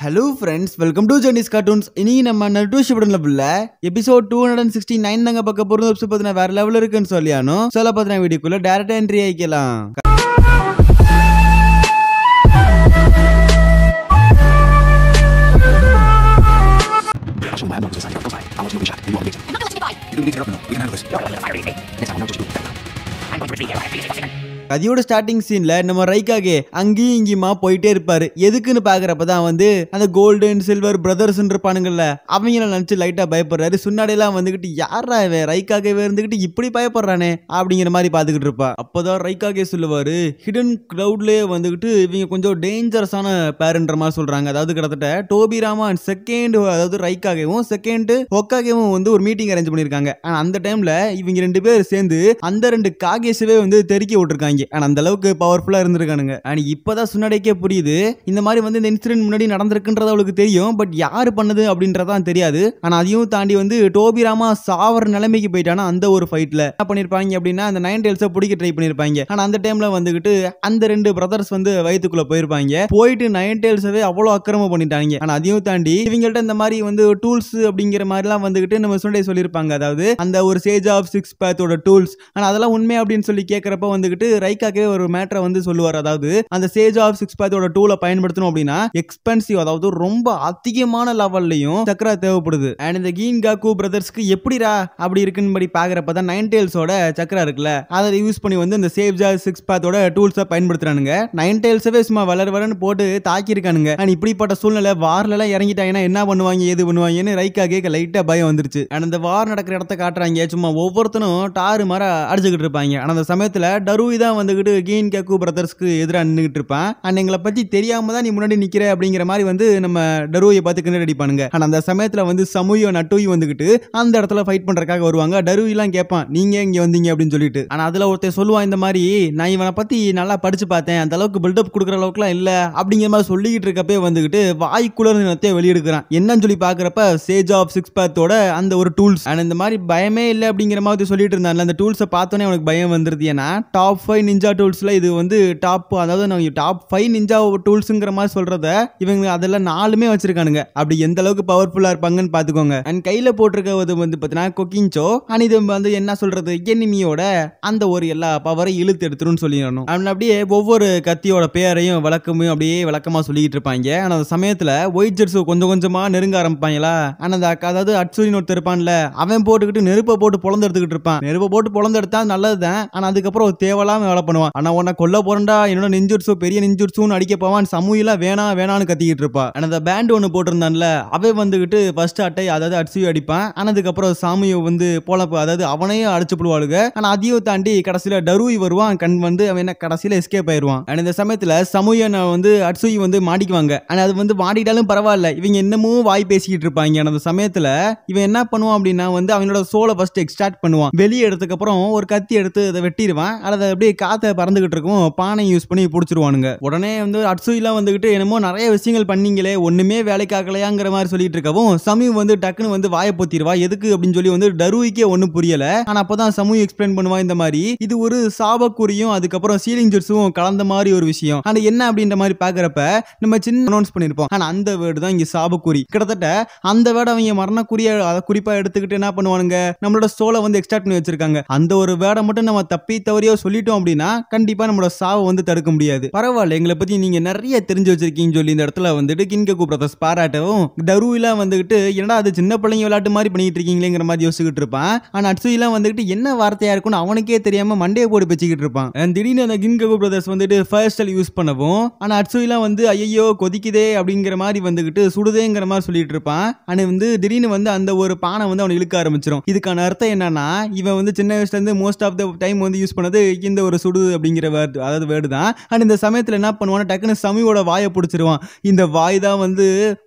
Hello friends, welcome to Johnny's Cartoons. இன்னைக்கு நம்ம Naruto Shippuden level episode 269 தாங்க பார்க்க போறோம். எபிசோட் பார்த்தா வேற லெவல்ல இருக்குன்னு சொல்லியானோ சொல்ல பார்த்தா வீடியோக்குள்ள டைரக்டா என்ட்ரி ஆயிக்கலாம். கதியோட ஸ்டார்டிங் சீன்ல நம்ம ரைக்காகே அங்கேயும் இங்கேயுமா போயிட்டே இருப்பாரு. எதுக்குன்னு பாக்குறப்பதான் அந்த கோல்டன் சில்வர் பிரதர்ஸ் இருப்பானுங்கல்ல அவங்கள நினைச்சு லைட்டா பயப்படுறாரு. சுன்னாடியெல்லாம் வந்துகிட்டு யாரா இவன் ரைக்காகவே இருந்துகிட்டு இப்படி பயப்படுறானே அப்படிங்கிற மாதிரி பாத்துக்கிட்டு இருப்பா. அப்பதான் ரைக்காகே சொல்லுவாரு, ஹிடன் கிரவுட்லயே வந்துகிட்டு இவங்க கொஞ்சம் டேஞ்சரஸான பேருன்ற மாதிரி சொல்றாங்க. அதாவது கிட்டத்தட்ட டோபிராமா செகண்ட், அதாவது ரைக்காகவும் செகண்ட் ஒக்காகவும் ஒரு மீட்டிங் அரேஞ்ச் பண்ணிருக்காங்க. ஆனா அந்த டைம்ல இவங்க ரெண்டு பேர் சேர்ந்து அந்த ரெண்டு காகேஷவே தெருக்கி விட்டுருக்காங்க. அந்த அளவுக்கு பவர்ஃபுல்லா இருந்திருக்கானுங்க. இப்பதான் சுன்னாடிக்கே புரியுது இந்த மாதிரி இந்த இன்சிடென்ட் முன்னாடி நடந்திருக்குன்றது அவளுக்கு தெரியும். பட் யாரு பண்ணது அப்படின்றதான் தெரியாது. ஆனா அதையும் தாண்டி டோபிராமா சாவர நிலைமைக்கு போயிட்டானா அந்த ஒரு ஃபைட்ல என்ன பண்ணிருப்பாங்க அப்படின்னா அந்த நைன் டெயில்ஸை பிடிக்க ட்ரை பண்ணிருப்பாங்க. ஆனா அந்த டைம்ல அந்த ரெண்டு பிரதர்ஸ் வயிற்றுக்குள்ள போயிருப்பாங்க. போயிட்டு நைன் டெயில்ஸவே அவ்வளவு அக்கிரமம் பண்ணிட்டாங்க. ஆனா அதையும் தாண்டி இவங்கள்ட்ட இந்த மாதிரி டூல்ஸ் அப்படிங்கிற மாதிரிலாம் நம்ம சுன்னாடி சொல்லியிருப்பாங்க. அதாவது அந்த ஒரு சேஜ் ஆஃப் சிக்ஸ் பேத்தோட டூல்ஸ். ஆனா அதெல்லாம் உண்மை அப்படின்னு சொல்லி கேட்கறப்ப ரைக்காகவே ஒரு மேட்டரை சொல்லுவார். அதாவது அந்த சேஜ் ஆஃப் சிக்ஸ் பேத்தோட டூலை பயன்படுத்தணும் அப்படின்னா எக்ஸ்பென்சிவ், அதாவது ரொம்ப அதிகமான லெவல்லையும் சக்கரா தேவைப்படுது. அண்ட் இந்த கீன்காக்கு பிரதர்ஸ்க்கு எப்படிரா அப்படி இருக்குன்னு பாக்குறப்பதான் நைன் டெயில்ஸோட சக்கரா இருக்குல்ல அதை யூஸ் பண்ணி இந்த சேஜ் ஆஃப் சிக்ஸ் பேத்தோட டூல்ஸை பயன்படுத்துறானுங்க. நைன் டெயில்ஸவே சும்மா வளர்னு போட்டு தாக்கி இருக்கானுங்க. அண்ட் இப்படிப்பட்ட சூழ்நிலை வார்ல எல்லாம் இறங்கிட்டாங்கன்னா என்ன பண்ணுவாங்க ஏது பண்ணுவாங்கன்னு ரைக்காகே லைட்டா பயம் வந்துருச்சு. அண்ட் அந்த வார் நடக்கிற இடத்த காட்டுறாங்க. சும்மா ஒவ்வொருத்தனும் டாரு மர அடிச்சுக்கிட்டு இருப்பாங்க. ஆனா அந்த சமயத்துல டருவி தான் கீன்காக்கு பிரதர்ஸ்க்கு எதிராக நின்றுட்டு இருப்பான். அண்ட் எங்களை பத்தி தெரியாம தான் நீ முன்னாடி நிக்கிற அப்படிங்கிற மாதிரி நம்ம டருவியை பார்த்து கிண்டல் அடிப்பானுங்க. ஆனா அந்த சமயத்துல சமுயோ நட்டுயி அந்த இடத்துல ஃபைட் பண்றதுக்காக வருவாங்க. டருவி எல்லாம் கேட்பான், நீங்க இங்க வந்தீங்க அப்படின்னு சொல்லிட்டு. ஆனா அதுல ஒருத்தர் சொல்லுவான், இந்த மாதிரி நான் இவனை பத்தி நல்லா படிச்சு பார்த்தேன், அந்த அளவுக்கு பில்டப் கொடுக்குற அளவுக்குலாம் இல்ல அப்படிங்கிற மாதிரி சொல்லிக்கிட்டு இருக்கப்பே வாய்க்குள்ள வெளியெடுக்கிறான். என்னன்னு சொல்லி பாக்குறப்ப சேஜ் ஆஃப் சிக்ஸ் பேத்தோட அந்த ஒரு டூல்ஸ். அண்ட் இந்த மாதிரி பயமே இல்லை அப்படிங்கிற மாதிரி சொல்லிட்டு இருந்தாங்க. அந்த டூல்ஸை பார்த்தோன்னே அவனுக்கு பயம் வந்துருது. ஏன்னா டாப் 5 நிஞ்சா டூல்ஸ்ல இது டாப், அதாவது நான் டாப் 5 நிஞ்சா டூல்ஸ்ங்கிற மாதிரி சொல்றத இவங்க அதெல்லாம் 4மே வச்சிருக்கானுங்க. அப்படி எந்த அளவுக்கு பவர்ஃபுல்லா இருப்பாங்கன்னு பாத்துக்கோங்க. அண்ட் கையில போட்டிருக்கிறது பாத்தீங்கன்னா கொக்கின்சோ. அண்ட் இது என்ன சொல்றது, எனிமியோட அந்த ஒரு எல்லா பவரையும் இழுத்து எடுத்துருன்னு சொல்லிடணும். அப்படியே ஒவ்வொரு கத்தியோட பேரையும் விளக்கமும் அப்படியே விளக்கமா சொல்லிட்டு இருப்பாங்க. ஆனா அந்த சமயத்துல ஒயிட் ஜெட்ஸு கொஞ்சம் கொஞ்சமா நெருங்க ஆரம்பிப்பாங்களா. ஆனா அதாவது அட்சூரின்னு ஒருத்தர் இருப்பான்ல அவன் போட்டுக்கிட்டு நெருப்பை போட்டு பொழந்து எடுத்துக்கிட்டு இருப்பான். நெருப்பை போட்டு பொழந்து எடுத்தா நல்லதுதான். ஆனா அதுக்கப்புறம் தேவலாம வேலை பண்ணுவான். ஆனா உன்னை கொல்ல போறண்டா, என்னோட நெஞ்சுட்ஸோ பெரிய நெஞ்சுட்ஸுன்னு அடிக்க போவான். சமூகல வேணான்னு கத்திக்கிட்டு இருப்பா. அந்த பேண்ட் ஒன்று போட்டிருந்தான்ல அவன் ஃபர்ஸ்ட் அட்டை, அதாவது அட்சியோ அடிப்பான். ஆனா அதுக்கப்புறம் சாமியோ போலப்பு, அதாவது அவனையும் அடிச்சு போடுவாளுங்க. ஆனா அதையும் தாண்டி கடைசியில டருவி வருவான். கண் அவன் என்ன கடைசியில எஸ்கேப் ஆயிருவான். ஆனா இந்த சமயத்துல சமூக அட்சுயி மாட்டிக்குவாங்க. ஆனா அது மாட்டிட்டாலும் பரவாயில்ல, இவங்க என்னமும் வாய் பேசிக்கிட்டு இருப்பாங்க. அந்த சமயத்துல இவன் என்ன பண்ணுவான் அப்படின்னா அவனோட சோலை ஃபர்ஸ்ட் எக்ஸ்ட்ராக்ட் பண்ணுவான். வெளியே எடுத்ததுக்கு அப்புறம் ஒரு கத்தி எடுத்து அதை வெட்டிடுவான். அதை அப்படியே காத்த பறந்துகிட்டு இருக்கும் பானை யூஸ் பண்ணி பிடிச்சிருவானுங்க. உடனே அட்சுயிலாம் என்னமோ நிறைய விஷயங்கள் பண்ணீங்களே ஒண்ணுமே வேலைக்காகலையாங்கிற மாதிரி சொல்லிட்டு இருக்கவும் சமீவ் டக்குன்னு வாயை பொத்திடுவா. எதுக்கு அப்படின்னு சொல்லி டருவிக்கே ஒன்னும் புரியல. ஆனா அப்பதான் சமூக எக்ஸ்பிளைன் பண்ணுவான், இந்த மாதிரி இது ஒரு சாபக்குறியும் அதுக்கப்புறம் சீலிங் ஜெட்ஸும் கலந்த மாதிரி ஒரு விஷயம். ஆனா என்ன அப்படின்ற மாதிரி பாக்குறப்ப நம்ம சின்ன அனௌன்ஸ் பண்ணிருப்போம். ஆனா அந்த வேர்டு தான் இங்க சாபக்குறி. கிட்டத்தட்ட அந்த வேர்டு அவங்க மரணக்குரிய அதை குறிப்பா எடுத்துக்கிட்டு என்ன பண்ணுவானுங்க, நம்மளோட சோலை எக்ஸ்ட்ராக்ட் பண்ணி வச்சிருக்காங்க. அந்த ஒரு வேர்டை மட்டும் நம்ம தப்பி தவறியோ சொல்லிட்டோம் அப்படின்னா கண்டிப்பா நம்மளோட சாவை தடுக்க முடியாது. பரவாயில்ல, எங்களை பத்தி நீங்க நிறைய தெரிஞ்சு வச்சிருக்கீங்கன்னு சொல்லி இந்த இடத்துல கின்காக்கு பிரதர்ஸ் பாராட்டவும் டருவிலாம் என்னடா அது சின்ன பிள்ளைங்க விளையாட்டு மாதிரி பண்ணிட்டு இருக்கீங்களேங்கிற மாதிரி யோசிச்சுக்கிட்டு இருப்பான். ஆனா அட்சுயிலாம் என்ன வார்த்தையா இருக்குன்னு அவனுக்கே தெரியாம மண்டையை போட்டு பேசிக்கிட்டு இருப்பான். திடீர்னு அந்த கின்காக்கு பிரதர்ஸ் ஃபர்ஸ்ட் யூஸ் பண்ணவும் ஆனா அட்சுயிலாம் ஐயோ கொதிக்குதே அப்படிங்கிற மாதிரி சுடுதேங்கிற மாதிரி சொல்லிட்டு இருப்பான். ஆனா திடீர்னு அந்த ஒரு பானை அவனை இழுக்க ஆரம்பிச்சிடும். இதுக்கான அர்த்தம் என்னன்னா இவன் சின்ன வயசுல இருந்து most of the time use பண்ணது இந்த ஒரு சுடு அப்படிங்கிற வேர்டு, அதாவது வேர்டு தான். அண்ட் இந்த சமயத்துல என்ன பண்ணுவான், டக்குன்னு சமியோட வாயை பிடிச்சிருவான். இந்த வாய் தான்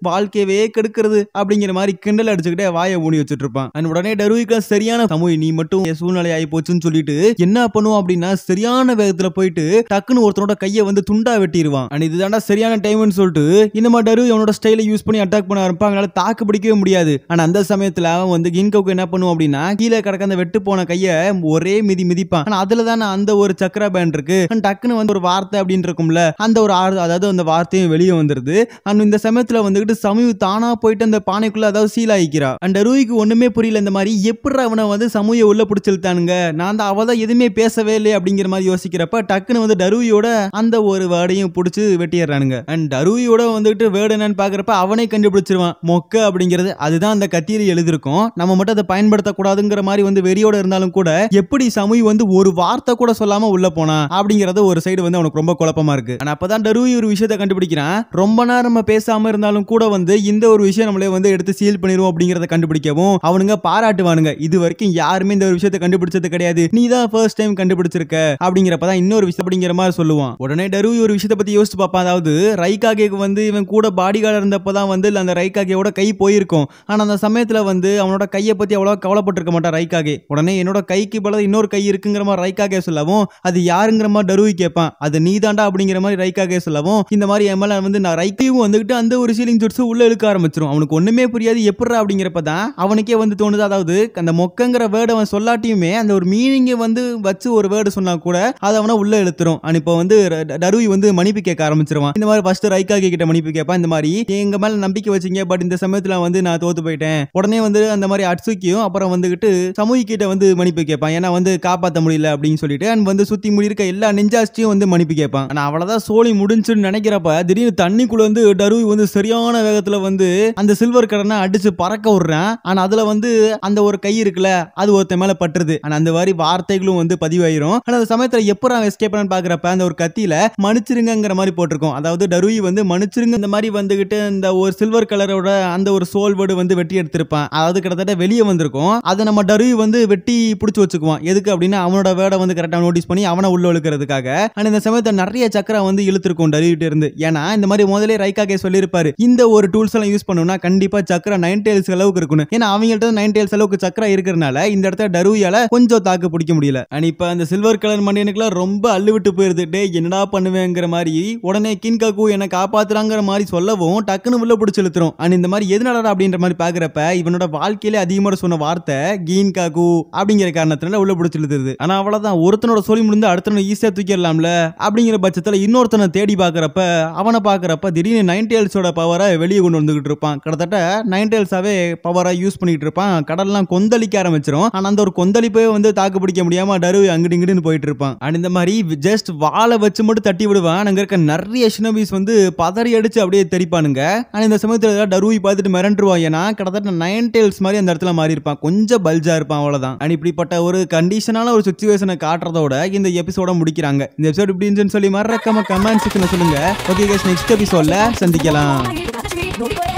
வாழ்க்கையவே கெடுக்கிறது அப்படிங்கிற மாதிரி கிண்டல் அடிச்சுக்கிட்டே வாயை மூடி வச்சுட்டு இருப்பான். அண்ட் உடனே டருவிக்கு சரியான சமூக நீ மட்டும் சூழ்நிலை ஆகி போச்சுன்னு சொல்லிட்டு என்ன பண்ணுவான் அப்படின்னா சரியான வேகத்துல போயிட்டு டக்குன்னு ஒருத்தனோட கையை துண்டா வெட்டிடுவான். அண்ட் இதுதான்டா சரியான டைம்னு சொல்லிட்டு இந்த மாதிரி டருவி அவனோட ஸ்டைலை யூஸ் பண்ணி அட்டாக் பண்ண ஆரம்பிப்பாங்க. அவங்களால தாக்கு பிடிக்கவே முடியாது. ஆனா அந்த சமயத்துல அவன் கின்காக்கு என்ன பண்ணுவான் அப்படின்னா கீழே கிடக்க அந்த வெட்டு போன கையை ஒரே மிதிப்பான். ஆனா அதுல தான் அந்த ஒரு சக்கரா பேண்ட் இருக்கு. டக்குன்னு வந்து ஒரு வார்த்தை அப்படின்னு இருக்கும்ல, அந்த ஒரு அதாவது அந்த வார்த்தையும் வெளியே வந்துருது. அண்ட் இந்த சமயத்துல வந்துகிட்டு சமு தானா போயிட்டு அந்த பானைக்குள்ள அதாவது சீல் ஆகிக்கிறா. அண்ட் டருவிக்கு ஒண்ணுமே புரியல. இந்த மாதிரி எப்படி அவனை வந்து சமுயை உள்ள பிடிச்சிருத்தானுங்க, நான் தான் அவதான் எதுவுமே பேசவே இல்லை அப்படிங்கிற மாதிரி யோசிக்கிறப்ப டக்குன்னு வந்து டருவியோட அந்த ஒரு வேர்டையும் பிடிச்சி வெட்டிடுறானுங்க. அண்ட் டருவியோட வந்துட்டு வேர்டு என்னன்னு பாக்குறப்ப அவனே கண்டுபிடிச்சிருவான், மொக்க அப்படிங்கிறது. அதுதான் அந்த கத்தியில எழுதிருக்கும். நம்ம மட்டும் அதை பயன்படுத்தக்கூடாதுங்கிற மாதிரி வந்து வெறியோட இருந்தாலும் கூட எப்படி சமு வந்து ஒரு வார்த்தை கூட சொல்லாம உள்ள போனா அப்படிங்கறது ஒரு சைடு வந்து அவனுக்கு ரொம்ப குழப்பமா இருக்கு. ஆனா அப்பதான் டருவி ஒரு விஷயத்தை கண்டுபிடிக்கிறான். ரொம்ப நேரம் நம்ம பேசாம இருந்தாலும் கூட வந்து இந்த ஒரு விஷயம் நம்மளே வந்து எடுத்து சீல் பண்ணிடுவோம் அப்படிங்கறத கண்டுபிடிக்கவும் அவனுங்க பாராட்டுவானுங்க. இது வரைக்கும் யாருமே இந்த ஒரு விஷயத்தை கண்டுபிடிச்சது கிடையாது, நீ தான் ஃபர்ஸ்ட் டைம் கண்டுபிடிச்சிருக்க அப்படிங்கிறப்பதான் இன்னொரு விஷயம் அப்படிங்கிற மாதிரி சொல்லுவான். உடனே டருவி ஒரு விஷயத்தை பத்தி யோசிச்சு பார்ப்பான். அதாவது ரைகாகேக்கு வந்து இவன் கூட பாடிகார்டு இருந்தப்பதான் வந்து அந்த ரைகாகேயோட கை போயிருக்கும். ஆனா அந்த சமயத்துல வந்து அவனோட கையை பத்தி அவ்வளவு கவலைப்பட்டிருக்க மாட்டான் ரைகாகே. உடனே என்னோட கைக்கு பதிலா இன்னொரு கை இருக்குங்கிற மாதிரி ரைகாகே சொல்லவும் அது யாருங்கிற மாதிரி டருவி கேட்பான். அது நீ தாண்டா அப்படிங்கிற மாதிரி ரைகாகே சொல்லவும் இந்த மாதிரி எம்எல்ஏ வந்து நான் ரைக்கையும் வந்துட்டு அந்த ஒரு சீலிங் ஜுட்ஸு உள்ள இழுக்க ஆரம்பிச்சிரும். அவனுக்கு ஒண்ணுமே புரியாது எப்படிரா அப்படிங்கிறப்பதான் அவனுக்கே வந்து தோணுது. அதாவது அந்த மொக்கங்கிற வேர்டு அவன் சொல்லாட்டியுமே அந்த ஒரு மீனிங்கை வந்து வச்சு ஒரு வேர்டு சொன்னா கூட அது அவனை உள்ள இழுத்துரும். இப்போ வந்து டருவி வந்து மன்னிப்பு கேட்க ஆரம்பிச்சிருவான். இந்த மாதிரி ஃபர்ஸ்ட் ரைகாகே கிட்ட மன்னிப்பு கேட்பான். இந்த மாதிரி எங்க மேல நம்பிக்கை வச்சீங்க, பட் இந்த சமயத்துல வந்து நான் தோத்து போயிட்டேன். உடனே வந்து அந்த மாதிரி அட்சுக்கியும் அப்புறம் வந்துகிட்டு சமுகி கிட்ட வந்து மன்னிப்பு கேட்பான். ஏன்னா வந்து காப்பாற்ற முடியல அப்படின்னு சொல்லிட்டு அண்ட் வந்து சுத்தி முடியிருக்க எல்லா நெஞ்சாஸ்டியும் வந்து மன்னிப்பு கேட்பான். ஆனா அவ்வளவுதான் சோழி முடிஞ்சுன்னு நினைக்கிறப்ப திடீர்னு தண்ணிக்குள்ள வந்து டருவி வந்து சரியான வேகத்துல வந்து அந்த சில்வர் கடனை அடிச்சு பறக்க விடுறான். ஆனா அதுல வந்து அந்த ஒரு கை இருக்குல்ல, அது ஒருத்த மேல பட்டுருது. ஆனா அந்த மாதிரி வார்த்தைகளும் வந்து பதிவாயிரும். ஆனா அந்த சமயத்துல எப்ப எஸ்கேப் பண்ணு பாக்குறப்ப அந்த ஒரு கத்தியில மன்னிச்சிருங்கிற மாதிரி போட்டிருக்கும். அதாவது டருவி வந்து மன்னிச்சிருங்க இந்த மாதிரி வந்துகிட்டு இந்த ஒரு சில்வர் கலரோட அந்த ஒரு சோல் வேர்டு வந்து வெட்டி எடுத்திருப்பான். அதாவது கிட்டத்தட்ட வெளியே வந்திருக்கும். அதை நம்ம டருவி வந்து வெட்டி பிடிச்சு வச்சுக்குவான். எதுக்கு அப்படின்னா அவனோட வேர்டை வந்து கரெக்டா நோட்டீஸ் பண்ணி அவனை உள்ள இழுக்கிறதுக்காக. ஆனா இந்த சமயத்துல நிறைய சக்கரா வந்து இழுத்திருக்கும் டருவிட்ட இருந்து. ஏன்னா இந்த மாதிரி முதலே ரைகாகே சொல்லியிருப்பாரு, இந்த ஒரு டூல்ஸ் எல்லாம் யூஸ் பண்ணணும்னா கண்டிப்பா சக்கரா 9 டெயில்ஸ் அளவுக்கு இருக்கணும். ஏன்னா அவங்கள்ட்ட 9 டெயில்ஸ் அளவுக்கு சக்கரா இருக்கிறனால இந்த இடத்துல டருவியால கொஞ்சம் தாக்கு பிடிக்க முடியல. அண்ட் இப்ப அந்த சில்வர் கலர் மண்டியனுக்குலாம் ரொம்ப அள்ளு விட்டு போயிருது. டே என்னடா பண்ணுவேங்கிற மாதிரி உடனே கின்காகு என்ன காப்பாத்துறாங்கிற மாதிரி சொல்லவும் டக்குன்னு உள்ள பிடிச்சு இழுத்துரும். அண்ட் இந்த மாதிரி எதுனால அப்படின்ற மாதிரி பாக்குறப்ப இவனோட வாழ்க்கையில அதிகமாக சொன்ன வார்த்தை கின்காகு அப்படிங்கிற காரணத்தினால உள்ள பிடிச்சு இழுத்துருது. ஆனா அவ்வளவுதான், ஒருத்தனோட சொல்லி முடிந்து அடுத்தவனை ஈஸியா தூக்கிடலாம்ல அப்படிங்கிற பட்சத்துல இன்னொருத்தனை தேடி பாக்குறப்ப அவனை பாக்குறப்ப திடீர்னு 9 டெயில்ஸோட பவரை வெளியே கொண்டு வந்துகிட்டு இருப்பான். கிட்டத்தட்ட 9 டெயில்ஸாவே பவரா யூஸ் பண்ணிட்டு இருப்பான். கடல்லாம் கொந்தளிக்க ஆரம்பிச்சிரும். ஆனா அந்த ஒரு கொந்தளிப்பே வந்து தாக்கு பிடிக்க முடியாம டருவி அங்கிட்டு இங்கிட்டு போயிட்டு இருப்பான். அண்ட் இந்த மாதிரி ஜஸ்ட் வாழை வச்சு மட்டும் தட்டி விடுவான். அங்க இருக்க நிறைய ஷினோபிஸ் வந்து பதறி அடிச்சு அப்படியே தெரிப்பானுங்க. ஆனா இந்த சமயத்துல டருவி பார்த்துட்டு மிரண்டுருவான். ஏன்னா கிட்டத்தட்ட 9 டெயில்ஸ் மாதிரி அந்த இடத்துல மாறி இருப்பான், கொஞ்சம் பல்ஜா இருப்பான், அவ்வளவுதான். அண்ட் இப்படிப்பட்ட ஒரு கண்டிஷனான ஒரு சிச்சுவேஷனை காட்டுறதோட இந்த எபிசோட முடிக்கிறாங்க. இந்த எபிசோட் எப்படி இருந்துச்சுன்னு சொல்லி மறக்காம கமெண்ட் செக்ஷன்ல சொல்லுங்க. ஓகே गाइस, நெக்ஸ்ட் எபிசோட்ல சந்திக்கலாம்.